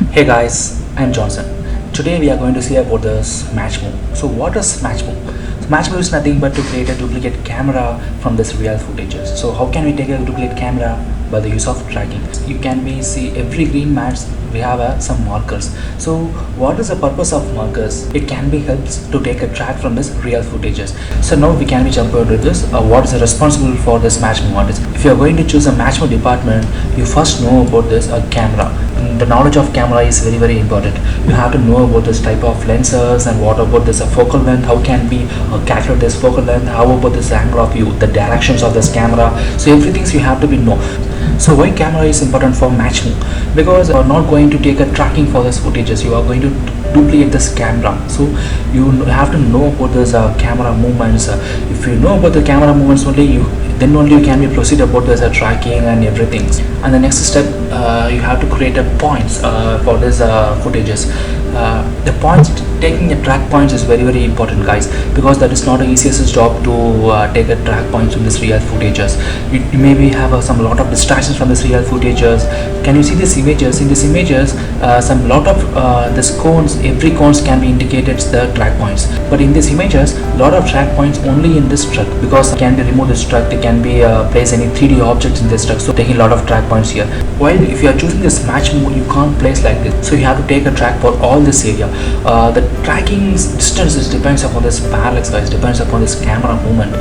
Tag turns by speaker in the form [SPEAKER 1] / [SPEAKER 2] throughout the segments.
[SPEAKER 1] Hey guys, I'm Johnson. Today we are going to see about this MatchMove. So what is MatchMove? So MatchMove is nothing but to create a duplicate camera from this real footages. So how can we take a duplicate camera? By the use of tracking. You can be see every green mats we have some markers. So what is the purpose of markers? It can be helps to take a track from this real footages. So now we can be jump into this. What is responsible for this MatchMove artist? If you are going to choose a MatchMove department, you first know about this camera. The knowledge of camera is very important. You have to know about this type of lenses and what about this focal length, how can we calculate this focal length, how about this angle of view, the directions of this camera. So everything you have to be know. So why camera is important for MatchMove? Because you are not going to take a tracking for this footages, you are going to duplicate this camera. So you have to know about this camera movements. If you know about the camera movements only, then only you can be proceed about this tracking and everything. And the next step, you have to create a points for this footages. The points, taking a track points is very important, guys, because that is not the easiest job to take a track points from this real footages. You maybe have some lot of distractions from this real footages. Can you see these images? In these images, some lot of this cones, every cones can be indicated the track points. But in these images, lot of track points only in this truck, because can be remove this truck, they can be place any 3D objects in this truck. So taking a lot of track points here. While if you are choosing this MatchMove, you can't place like this. So you have to take a track for all this area. The tracking distances depends upon this parallax, guys, depends upon this camera movement.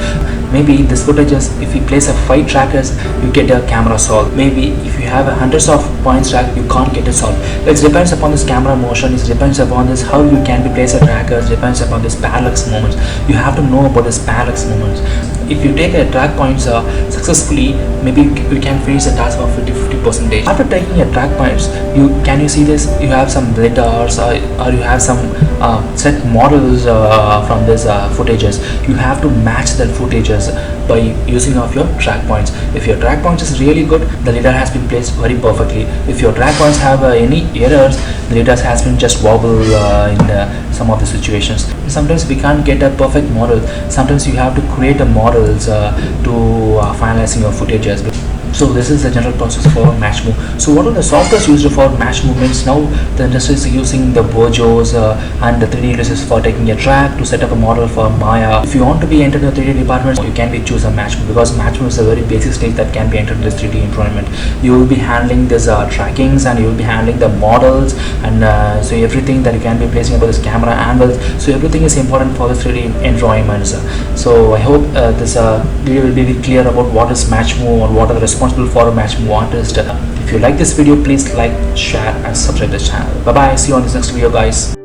[SPEAKER 1] Maybe in this footages, if you place a 5 trackers, you get a camera solve. Maybe if you have hundreds of points track, you can't get a solve. It depends upon this camera motion, it depends upon this how you can be place a trackers, depends upon this parallax movements. You have to know about this parallax movements. If you take a track points successfully, maybe you can finish the task of 50%. After taking a track points, can you see this? You have some letters or you have some set models from this footages. You have to match that footages by using of your track points. If your track points is really good, the leader has been placed very perfectly. If your track points have any errors, the leader has been just wobble in some of the situations. Sometimes we can't get a perfect model. Sometimes you have to create a models to finalizing your footages. So this is the general process for MatchMove. So what are the softwares used for MatchMove? Means now the industry is using the Bojos and the 3D releases for taking a track to set up a model for Maya. If you want to be entered in the 3D department, you can be choose a MatchMove, because MatchMove is a very basic stage that can be entered in this 3D environment. You will be handling this trackings, and you will be handling the models, and so everything that you can be placing about this camera angles. So everything is important for the 3D environments. So I hope this video will be clear about what is MatchMove or what are the responsible for a MatchMove artist. If you like this video, please like, share and subscribe this channel. Bye bye, see you on this next video, guys.